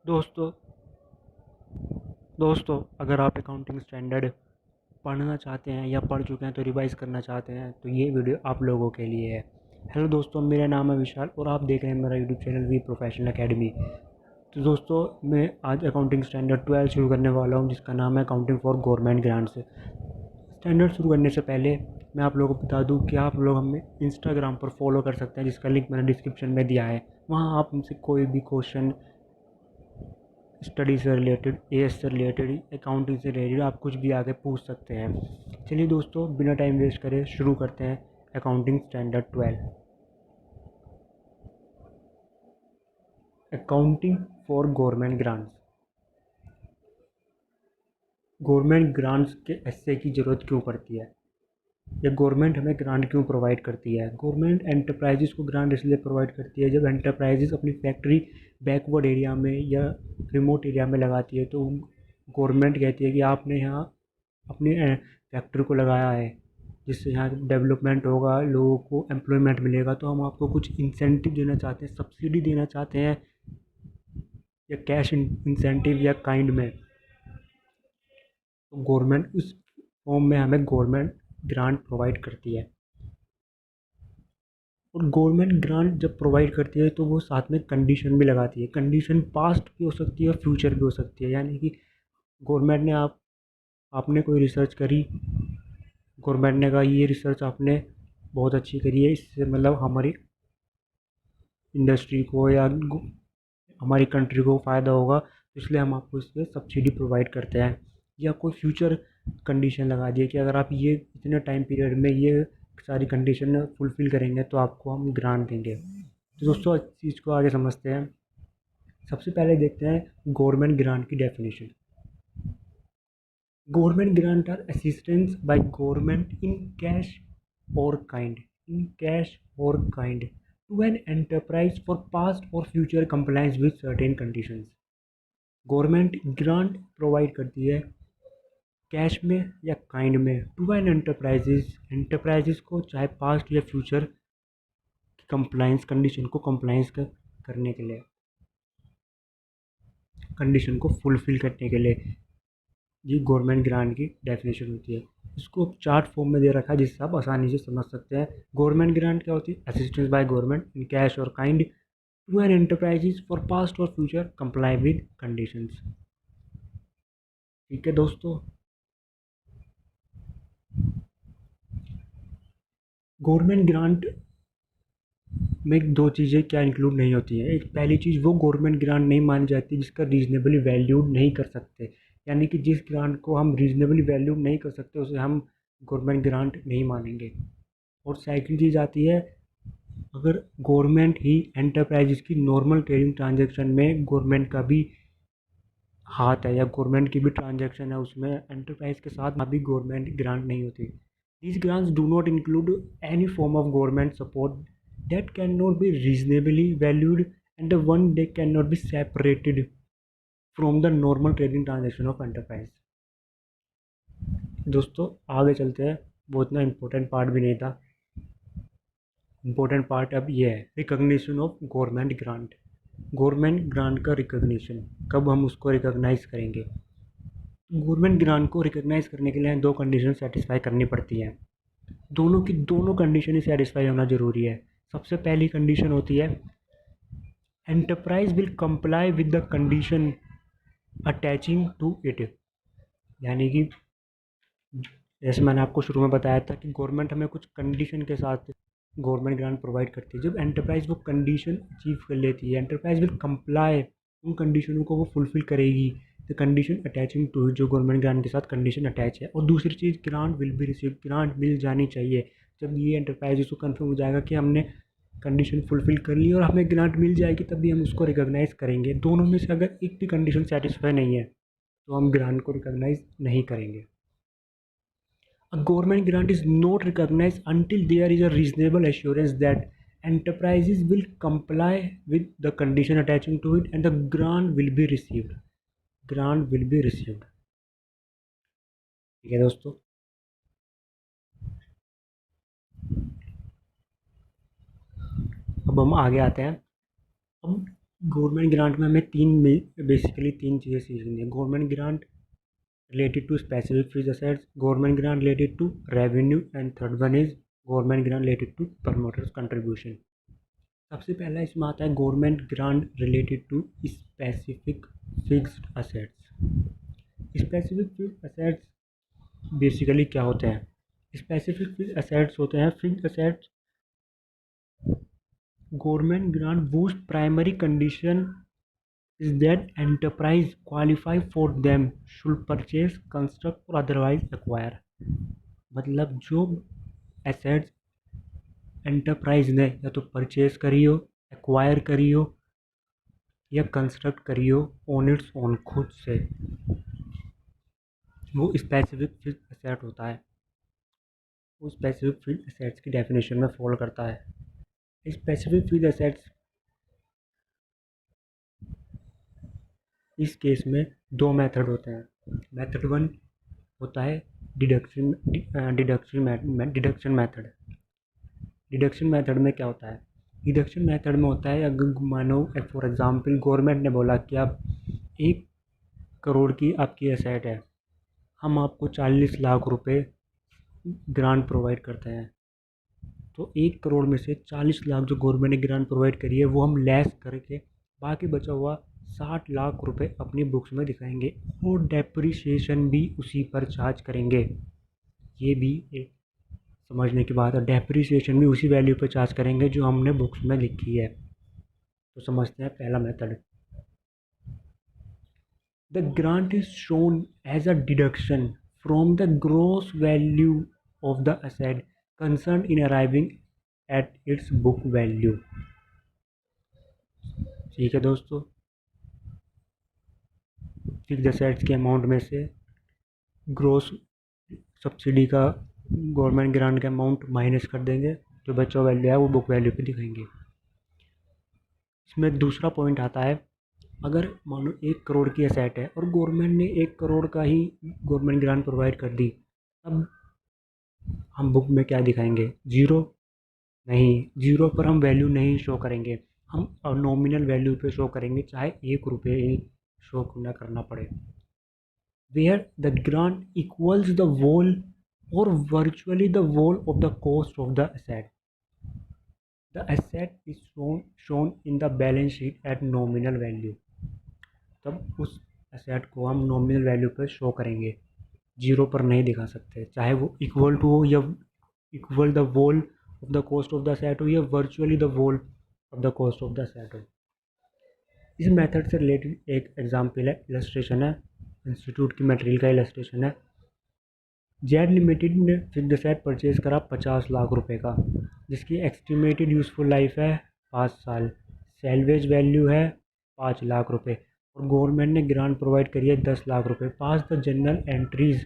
दोस्तों दोस्तों अगर आप अकाउंटिंग स्टैंडर्ड पढ़ना चाहते हैं या पढ़ चुके हैं तो रिवाइज़ करना चाहते हैं तो ये वीडियो आप लोगों के लिए है। हेलो दोस्तों, मेरा नाम है विशाल और आप देख रहे हैं मेरा YouTube channel V Professional Academy. तो दोस्तों, मैं आज अकाउंटिंग स्टैंडर्ड 12 शुरू करने वाला हूँ जिसका नाम है accounting for government grants. Standard शुरू करने से पहले मैं आप लोगों को बता दूँ कि आप लोग हमें इंस्टाग्राम पर फॉलो कर सकते हैं जिसका लिंक मैंने डिस्क्रिप्शन में दिया है। वहाँ आप हमसे कोई भी क्वेश्चन, स्टडी से रिलेटेड, एएस से रिलेटेड, अकाउंटिंग से रिलेटेड आप कुछ भी आगे पूछ सकते हैं। चलिए दोस्तों, बिना टाइम वेस्ट करे शुरू करते हैं accounting standard 12। Accounting for government grants. Government grants के एसए की ज़रूरत क्यों पड़ती है या गवर्नमेंट हमें ग्रांट क्यों प्रोवाइड करती है? गवर्नमेंट एंटरप्राइजेज़ को ग्रांट इसलिए प्रोवाइड करती है जब एंटरप्राइजेज़ अपनी फैक्ट्री बैकवर्ड एरिया में या रिमोट एरिया में लगाती है तो गवर्नमेंट कहती है कि आपने यहाँ अपनी फैक्ट्री को लगाया है जिससे यहाँ डेवलपमेंट होगा, लोगों को एम्प्लॉयमेंट मिलेगा, तो हम आपको कुछ इंसेंटिव देना चाहते हैं, सब्सिडी देना चाहते हैं या कैश इंसेंटिव या काइंड में। तो गवर्नमेंट उस फॉर्म में हमें गवर्नमेंट ग्रांट प्रोवाइड करती है। और गवर्नमेंट ग्रांट जब प्रोवाइड करती है तो वो साथ में कंडीशन भी लगाती है। कंडीशन पास्ट भी हो सकती है और फ्यूचर भी हो सकती है। यानी कि गवर्नमेंट ने आपने कोई रिसर्च करी, गवर्नमेंट ने कहा ये रिसर्च आपने बहुत अच्छी करी है, इससे मतलब हमारी इंडस्ट्री को या हमारी कंट्री को फ़ायदा होगा, तो इसलिए हम आपको इस पर सब्सिडी प्रोवाइड करते हैं। या कोई फ्यूचर कंडीशन लगा दिए कि अगर आप ये इतने टाइम पीरियड में ये सारी कंडीशन फुलफ़िल करेंगे तो आपको हम ग्रांट देंगे। तो दोस्तों, इस चीज़ को आगे समझते हैं। सबसे पहले देखते हैं गवर्नमेंट ग्रांट की definition. Government grant are assistance by government in cash or kind to an enterprise for past or future compliance with certain conditions. Government grant provide करती है कैश में या काइंड में टू एन एंटरप्राइजेज को, चाहे past या future compliance condition को compliance करने के लिए, कंडीशन को फुलफिल करने के लिए ये गवर्नमेंट ग्रांट की डेफिनेशन होती है। इसको चार्ट फॉर्म में दे रखा है जिससे आप आसानी से समझ सकते हैं। गवर्नमेंट ग्रांट क्या होती है? Assistance by government in cash or kind to an enterprises for past or future comply with conditions. ठीक है दोस्तों, गवर्नमेंट ग्रांट में दो चीज़ें क्या इंक्लूड नहीं होती हैं। एक, पहली चीज़, वो गवर्नमेंट ग्रांट नहीं मानी जाती जिसका रीजनेबली वैल्यूड नहीं कर सकते। यानी कि जिस ग्रांट को हम रीजनेबली वैल्यूड नहीं कर सकते उसे हम गवर्नमेंट ग्रांट नहीं मानेंगे। और सेकंड चीज़ आती है, अगर गवर्नमेंट ही एंटरप्राइजेस की नॉर्मल ट्रेडिंग ट्रांजैक्शन में गवर्नमेंट का भी हाथ है या गवर्नमेंट की भी ट्रांजैक्शन है उसमें एंटरप्राइज के साथ, अभी गवर्नमेंट ग्रांट नहीं होती। These grants do not include any form of government support that cannot be reasonably valued and the one they cannot be separated from the normal trading transaction of enterprise। दोस्तों, आगे चलते हैं। वो इतना important part भी नहीं था। Important part अब ये है recognition of government grant. Government grant का रिकॉग्निशन कब हम उसको रिकॉग्नाइज करेंगे? गवर्नमेंट ग्रांट को रिकॉग्नाइज करने के लिए दो कंडीशन सेटिस्फाई करनी पड़ती हैं। दोनों की दोनों कंडीशन ही सेटिस्फाई होना ज़रूरी है। सबसे पहली कंडीशन होती है enterprise will comply with the condition attaching to it. यानी कि जैसे मैंने आपको शुरू में बताया था कि गवर्नमेंट हमें कुछ कंडीशन के साथ गवर्नमेंट ग्रांट प्रोवाइड करती है। जब एंटरप्राइज वो कंडीशन अचीव कर लेती है, एंटरप्राइज विल कंप्लाई, उन कंडीशनों को वो फुलफिल करेगी, द कंडीशन अटैचिंग टू जो गवर्नमेंट ग्रांट के साथ कंडीशन अटैच है। और दूसरी चीज़, grant will be receive, grant मिल जानी चाहिए। जब ये एंटरप्राइज उसको कन्फर्म हो जाएगा कि हमने कंडीशन फुलफिल कर ली और हमें ग्रांट मिल जाएगी, तभी हम उसको रिकॉग्नाइज करेंगे। दोनों में से अगर एक भी कंडीशन सेटिस्फाई नहीं है तो हम ग्रांट को रिकॉग्नाइज नहीं करेंगे। A government grant is not recognized until there is a reasonable assurance that enterprises will comply with the condition attaching to it and the grant will be received. Grant will be received। ठीक है दोस्तों, अब हम आगे आते हैं। अब government grant में हमें बेसिकली तीन चीज़ें सीखनी है। Government grant related to specific fixed assets, government grant related to revenue, and third one is government grant related to promoters contribution. सबसे पहला इसमें आता है government grant related to specific fixed assets. Specific fixed assets basically क्या होते हैं? Specific fixed assets होते हैं fixed assets government grant whose primary condition is that enterprise qualify for them should purchase, construct or otherwise acquire। मतलब जो assets enterprise ने या तो परचेज करी हो, एक्वायर करी हो या कंस्ट्रक्ट करी हो ऑन इट्स ओन खुद से, वो स्पेसिफिक फिक्स्ड एसेट होता है। वो स्पेसिफिक फिक्स्ड एसेट्स की डेफिनेशन में फॉलो करता है। स्पेसिफिक फिक्स्ड एसेट्स इस केस में दो मेथड होते हैं। मेथड वन होता है डिडक्शन मेथड। डिडक्शन मेथड में क्या होता है? डिडक्शन मेथड में होता है, अगर मानो फॉर एग्जांपल गवर्नमेंट ने बोला कि आप 1 करोड़ की आपकी एसेट है, हम आपको 40 लाख रुपए ग्रांट प्रोवाइड करते हैं, तो 1 करोड़ में से 40 लाख जो गवर्नमेंट ने ग्रांट प्रोवाइड करी है वो हम लेस करके बाकी बचा हुआ 60 लाख रुपए अपनी बुक्स में दिखाएंगे और डेप्रिसिएशन भी उसी पर चार्ज करेंगे। ये भी एक समझने की बात है, डेप्रिसिएशन भी उसी वैल्यू पर चार्ज करेंगे जो हमने बुक्स में लिखी है। तो समझते हैं पहला method. The grant is shown as a deduction from the gross value of the asset concern in arriving at its book value. ठीक है दोस्तों, फिक्स्ड एसेट्स के अमाउंट में से ग्रॉस सब्सिडी का गवर्नमेंट ग्रांट का अमाउंट माइनस कर देंगे, जो बचा वैल्यू है वो बुक वैल्यू पे दिखाएंगे। इसमें दूसरा पॉइंट आता है, अगर मान लो 1 करोड़ की एसेट है और गवर्नमेंट ने 1 करोड़ का ही गवर्नमेंट ग्रांट प्रोवाइड कर दी, तब हम बुक में क्या दिखाएंगे? जीरो? नहीं, जीरो पर हम वैल्यू नहीं शो करेंगे, हम नॉमिनल वैल्यू पे शो करेंगे, चाहे 1 रुपये ही शो ना करना पड़े। where the grant equals the whole or virtually the whole of the cost of the asset. The asset is shown in the balance sheet at nominal value। तब उस asset को हम नॉमिनल वैल्यू पर show करेंगे, zero पर नहीं दिखा सकते, चाहे वो इक्वल टू हो या equal the whole of the cost of the set हो या virtually the whole of the cost of the set हो। इस मेथड से रिलेटेड एक एग्जांपल है, इलस्ट्रेशन है, इंस्टीट्यूट की मटेरियल का इलस्ट्रेशन है। जेड लिमिटेड ने फिक्स्ड एसेट परचेज करा 50 लाख रुपए का, जिसकी एस्टिमेटेड यूज़फुल लाइफ है 5 साल, सैलवेज वैल्यू है 5 लाख रुपए और गवर्नमेंट ने ग्रांट प्रोवाइड करी है 10 लाख रुपए। Pass the journal entries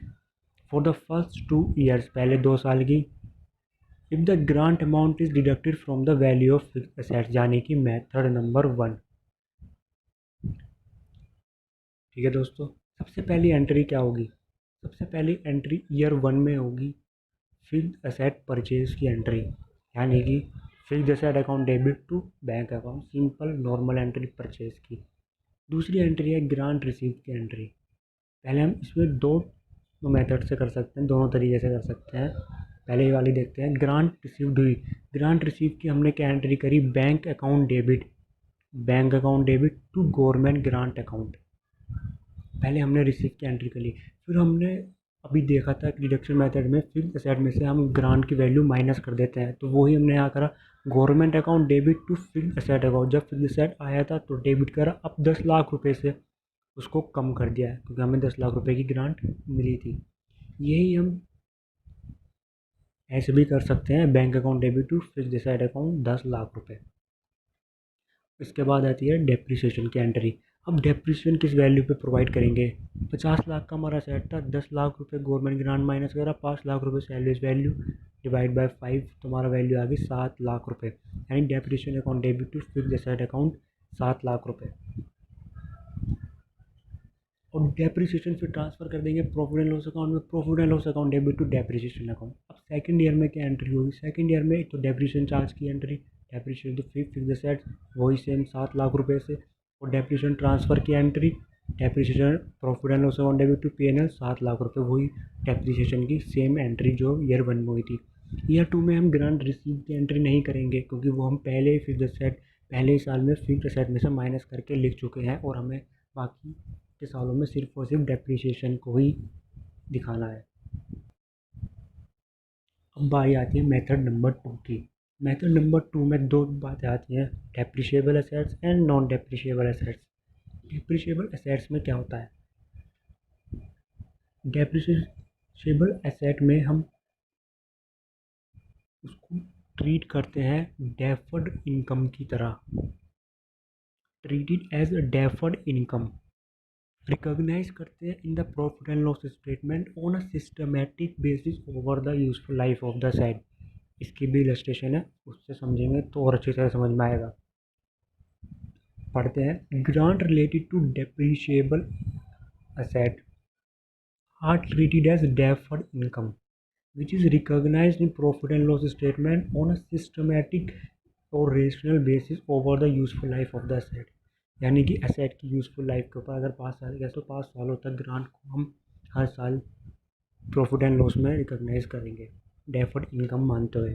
for the first 2 years, पहले 2 साल की, if the grant amount is deducted from the value of fixed asset, यानी कि मेथड नंबर 1। ठीक है दोस्तों, सबसे पहली एंट्री क्या होगी? सबसे पहली एंट्री ईयर 1 में होगी फिक्स्ड एसेट परचेज की एंट्री, यानी कि fixed asset account debit to bank account, simple normal entry purchase की। दूसरी एंट्री है ग्रांट रिसीव की एंट्री। पहले हम इसमें दो मेथड से कर सकते हैं, दोनों तरीके से कर सकते हैं। पहले ये वाली देखते हैं, ग्रांट रिसीव्ड हुई। ग्रांट रिसीव की हमने क्या एंट्री करी? Bank account debit, bank account debit to government grant account. पहले हमने रिसीव की एंट्री करी, फिर हमने अभी देखा था कि डिडक्शन मेथड में फिक्स्ड एसेट में से हम ग्रांट की वैल्यू माइनस कर देते हैं, तो वही हमने यहाँ करा, government account debit to fixed asset account. जब फिक्स्ड एसेट आया था तो डेबिट करा, अब 10 लाख रुपए से उसको कम कर दिया है क्योंकि हमें 10 लाख रुपए की ग्रांट मिली थी। यही हम ऐसे भी कर सकते हैं, bank account debit to fixed asset account 10 lakh रुपए। इसके बाद आती है डेप्रिसिएशन की एंट्री। अब डेप्रिसिएशन किस वैल्यू पे प्रोवाइड करेंगे? 50 लाख का हमारा सेट था, 10 लाख रुपए गवर्नमेंट ग्रांट माइनस करा, 5 लाख रुपए सैलरीज वैल्यू डिवाइड बाय 5, तो हमारा वैल्यू आ गई 7 लाख रुपए, यानी depreciation account debit to fixed asset account 7 lakh रुपए। और डेप्रिसिएशन फिर ट्रांसफ़र कर देंगे प्रॉफिट एंड लॉस अकाउंट में, profit and loss account debit to depreciation account. अब सेकंड ईयर में क्या एंट्री होगी? सेकंड ईयर में तो डेप्रिसिएशन चार्ज की एंट्री, डेप्रिसिएशन तो फिक्स एसेट वही सेम 7 लाख रुपए से, और डेप्रिसिएशन ट्रांसफ़र की entry depreciation profit and loss account debit to P&L 7 lakh रुपए, वही डेप्रिसिएशन की सेम एंट्री जो ईयर 1 में हुई थी। ईयर 2 में हम ग्रांट रिसीव की एंट्री नहीं करेंगे क्योंकि वो हम पहले ही फिक्स एसेट पहले ही साल में फिक्स एसेट में से माइनस करके लिख चुके हैं, और हमें बाकी के सालों में सिर्फ और सिर्फ डेप्रिसिएशन को ही दिखाना है। अब बारी आती है मेथड नंबर 2 की। मेथड नंबर 2 में दो बातें आती हैं, depreciable assets and non depreciable assets. Depreciable assets में क्या होता है? डेप्रिशिएबल एसेट में हम उसको ट्रीट करते हैं डेफर्ड इनकम की तरह, treated as a deferred income, recognize करते हैं in the profit and loss statement on a systematic basis over the useful life of the side. इसकी भी इलस्ट्रेशन है, उससे समझेंगे तो और अच्छी तरह समझ में आएगा। पढ़ते हैं, grant related to depreciable asset are treated as deferred income which is recognized in profit and loss statement on a systematic और rational basis over the useful life of the asset. यानी कि एसेट की useful life के ऊपर अगर 5 साल गए तो 5 सालों तक ग्रांट को हम हर साल प्रॉफिट एंड लॉस में रिकॉग्नाइज करेंगे डेफर्ड इनकम मानते हुए।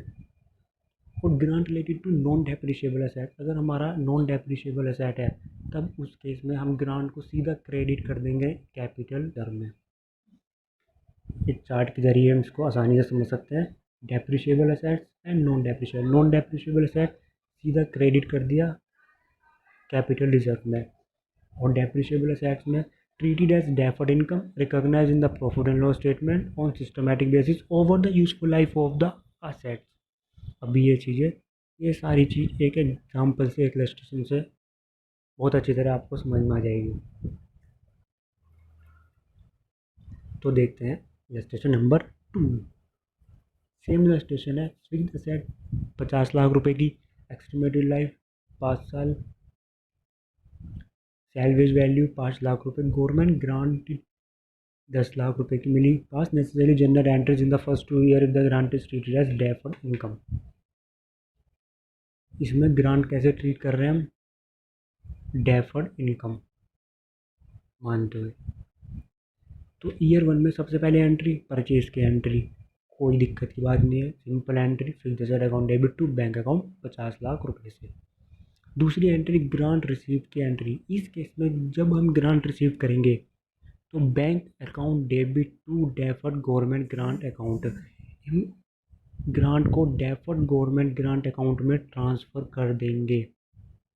और grant related to non depreciable asset, अगर हमारा नॉन डेप्रिशिएबल एसेट है तब उस केस में हम ग्रांट को सीधा क्रेडिट कर देंगे कैपिटल टर्म में। इस चार्ट के जरिए हम इसको आसानी से समझ सकते हैं। Depreciable assets and non depreciable asset सीधा क्रेडिट कर दिया कैपिटल रिजर्व में, और डेप्रिशिएबल एसेट्स में treated as deferred income recognize in the profit and loss statement on systematic basis over the useful life of the assets. अभी ये चीज़ें, ये सारी चीज़ एक एग्जाम्पल से, एक इलस्ट्रेशन से बहुत अच्छी तरह आपको समझ में आ जाएगी। तो देखते हैं इलस्ट्रेशन नंबर 2। सेम इलस्ट्रेशन है, फिक्स्ड एसेट 50 लाख रुपए की, एस्टिमेटेड लाइफ 5 साल, सैलवेज वैल्यू 5 लाख रुपए, गवर्नमेंट ग्रांट 10 लाख रुपए की मिली, pass necessary journal entries in the first 2 year if the grant is treated as deferred income. इसमें ग्रांट कैसे ट्रीट कर रहे हैं हम? डेफर्ड इनकम मानते हुए। तो ईयर 1 में सबसे पहले एंट्री परचेज की एंट्री, कोई दिक्कत की बात नहीं है, simple entry, fixed asset account debit to bank account 50 lakh रुपए से। दूसरी एंट्री ग्रांट रिसीव की एंट्री, इस केस में जब हम ग्रांट रिसीव करेंगे तो bank account debit to deferred government grant account, हम ग्रांट को डेफर्ड गवर्नमेंट ग्रांट अकाउंट में ट्रांसफ़र कर देंगे,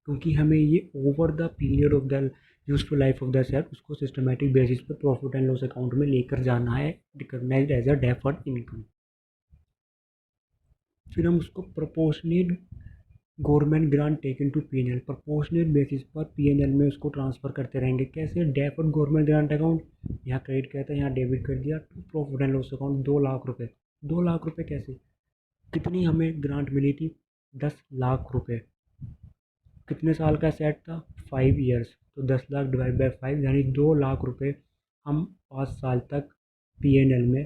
क्योंकि हमें ये over the period of the useful life of the asset उसको सिस्टमेटिक बेसिस पर प्रॉफिट एंड लॉस अकाउंट में लेकर जाना है, recognized as a deferred income. फिर हम उसको proportionate government grant taken to P&L, proportionate basis पर P&L में उसको ट्रांसफ़र करते रहेंगे। कैसे? डेफर्ड गवर्नमेंट ग्रांट अकाउंट, यहाँ क्रेडिट किया था, यहाँ डेबिट कर दिया, to profit and loss account 2 lakh रुपए। 2 लाख रुपए कैसे? कितनी हमें ग्रांट मिली थी? 10 लाख रुपए। कितने साल का सेट था? 5 ईयर्स, तो 10 लाख डिवाइड बाई 5 यानी 2 लाख रुपए हम 5 साल तक P&L में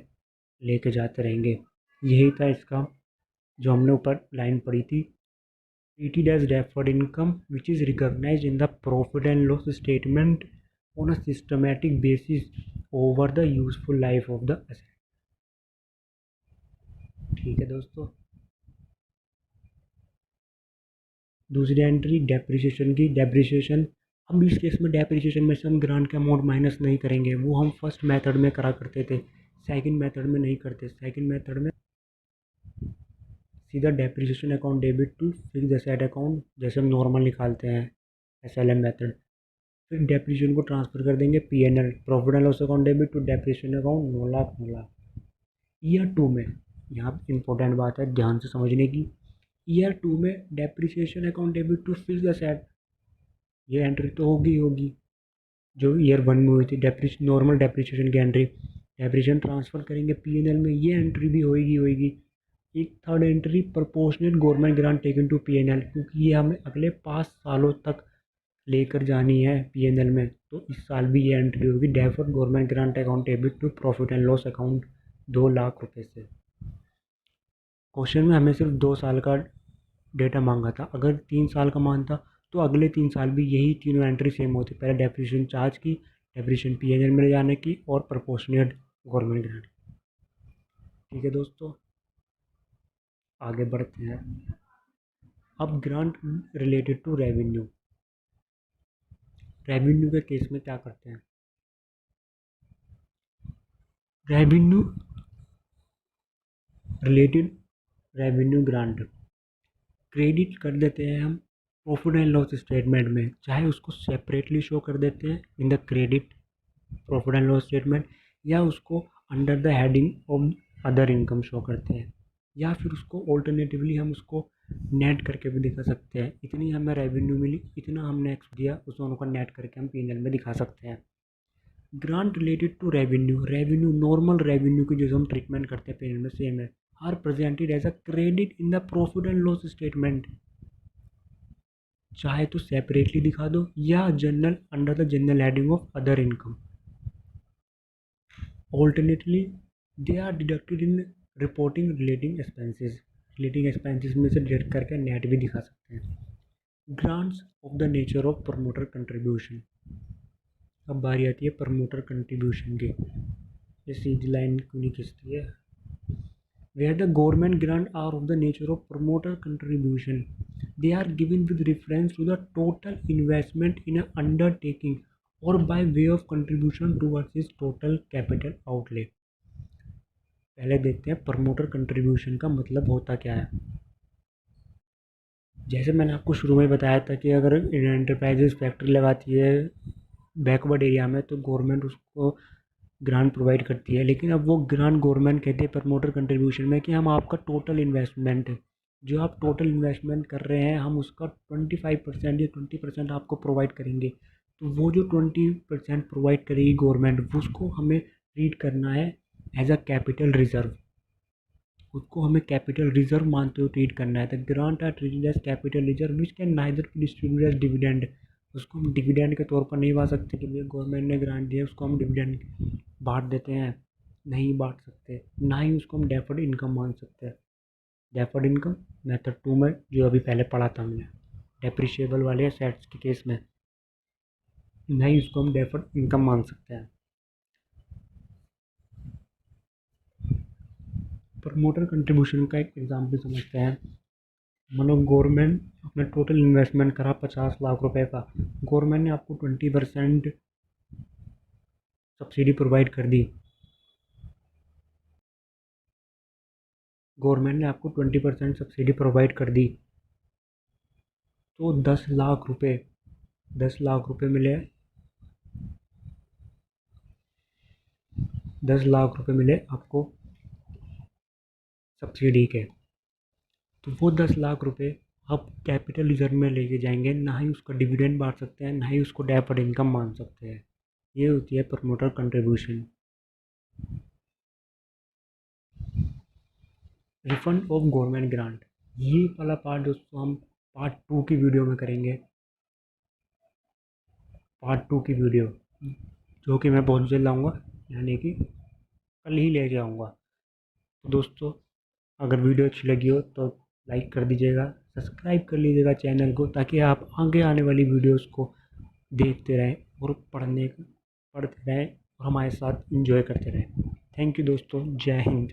लेके जाते रहेंगे। यही था इसका जो हमने ऊपर लाइन पढ़ी थी, treated as deferred income which is recognized in the profit and loss statement on a systematic basis over the useful life of the asset। ठीक है दोस्तों। दूसरी एंट्री डेप्रिसिएशन की, डेप्रिसिएशन, अब इस केस में डेप्रिसिएशन में से हम ग्रांट का अमाउंट माइनस नहीं करेंगे, वो हम फर्स्ट मेथड में करा करते थे, सेकंड मेथड में नहीं करते। सेकंड मेथड में सीधा depreciation account debit to fixed asset account, जैसे हम नॉर्मल निकालते हैं SLM मेथड, फिर डेप्रिसिएशन को ट्रांसफ़र कर देंगे P&L, profit and loss account debit to depreciation account 9 lakh. Year 2 में, यहाँ इंपॉर्टेंट बात है ध्यान से समझने की, ईयर 2 में depreciation account debit to fixed asset, ये एंट्री तो होगी जो ईयर 1 में हुई थी, नॉर्मल डेप्रिसिएशन की एंट्री, डेप्रिसिएशन ट्रांसफ़र करेंगे P&L में, ये एंट्री भी होएगी। एक third entry proportionate government grant taken to P&L, क्योंकि ये हमें अगले 5 सालों तक लेकर जानी है P&L में, तो इस साल भी ये एंट्री होगी, deferred government grant account debit to profit and loss account 2 lakh रुपए से। क्वेश्चन में हमें सिर्फ 2 साल का डेटा मांगा था। अगर 3 साल का मानता तो अगले 3 साल भी यही तीनों एंट्री सेम होती, पहले डेप्रिसिएशन चार्ज की, डेप्रिसिएशन पीएनएल में ले जाने की और प्रोपोर्शनेट गवर्नमेंट ग्रांट। ठीक है दोस्तों, आगे बढ़ते हैं। अब grant related to revenue. Revenue के केस में क्या करते हैं? Revenue related revenue grant credit कर देते हैं हम प्रॉफिट एंड लॉस स्टेटमेंट में, चाहे उसको सेपरेटली शो कर देते हैं in the credit profit and loss statement, या उसको under the heading of other income show करते हैं, या फिर उसको ऑल्टरनेटिवली हम उसको नेट करके भी दिखा सकते हैं। इतनी हमें रेवेन्यू मिली, इतना हमने एक्स दिया, उस दोनों का नेट करके हम पीएनएल में दिखा सकते हैं। Grant related to revenue, revenue normal revenue की जो हम ट्रीटमेंट करते हैं पीएनएल में सेम है, are presented as a credit in the profit and loss statement, चाहे तो सेपरेटली दिखा दो या general under the general heading of other income. Alternately they are deducted in reporting relating expenses, relating expenses में से deduct करके net भी दिखा सकते हैं। Grants of the nature of promoter contribution. अब बारी आती है प्रमोटर कंट्रीब्यूशन की। ये सीधी लाइन क्यों नहीं खींचती है? Where the government grant are of the nature of promoter contribution, they are given with reference to the total investment in an undertaking or by way of contribution towards its total capital outlay। पहले देखते हैं promoter contribution का मतलब होता क्या है। जैसे मैंने आपको शुरू में बताया था कि अगर एंटरप्राइजेस फैक्ट्री लगाती है बैकवर्ड एरिया में तो गवर्नमेंट उसको ग्रांट प्रोवाइड करती है, लेकिन अब वो ग्रांट गवर्नमेंट कहती है प्रमोटर कंट्रीब्यूशन में कि हम आपका टोटल इन्वेस्टमेंट है, जो आप टोटल इन्वेस्टमेंट कर रहे हैं हम उसका 25% या 20% आपको प्रोवाइड करेंगे। तो वो जो 20% प्रोवाइड करेगी गवर्नमेंट, उसको हमें ट्रीट करना है एज अ कैपिटल रिजर्व, उसको हमें कैपिटल रिजर्व मानते हुए ट्रीट करना है। The grant are treated as capital reserve which can neither be distributed as dividend, उसको हम डिविडेंड के तौर पर नहीं बांट सकते कि भैया गवर्नमेंट ने ग्रांट दिया उसको हम डिविडेंड बांट देते हैं, नहीं बांट सकते। ना ही उसको हम डेफर्ड इनकम मान सकते हैं। डेफर्ड इनकम मेथड 2 में जो अभी पहले पढ़ा था हमने डेप्रिशिएबल वाले सेट्स के केस में, नहीं उसको हम डेफर्ड इनकम मान सकते हैं। प्रमोटर कंट्रीब्यूशन का एक एग्जाम्पल समझते हैं। मानो गवर्नमेंट अपना टोटल इन्वेस्टमेंट करा 50 लाख रुपए का, गवर्नमेंट ने आपको 20% सब्सिडी प्रोवाइड कर दी, गवर्नमेंट ने आपको 20% सब्सिडी प्रोवाइड कर दी, तो 10 लाख रुपए, 10 लाख रुपए मिले, 10 लाख रुपए मिले आपको सब्सिडी के। तो वो 10 लाख रुपए आप कैपिटल रिजर्व में लेके जाएंगे, ना ही उसका डिविडेंड बांट सकते हैं, ना ही उसको डेफर्ड इनकम मान सकते हैं। ये होती है promoter contribution. Refund of government grant, ये वाला पार्ट दोस्तों हम पार्ट 2 की वीडियो में करेंगे। पार्ट 2 की वीडियो जो कि मैं बहुत जल्द लाऊंगा, यानी कि कल ही ले जाऊंगा। तो दोस्तों अगर वीडियो अच्छी लगी हो तो लाइक कर दीजिएगा, सब्सक्राइब कर लीजिएगा चैनल को, ताकि आप आगे आने वाली वीडियोस को देखते रहें और पढ़ते रहें और हमारे साथ एंजॉय करते रहें। थैंक यू दोस्तों, जय हिंद।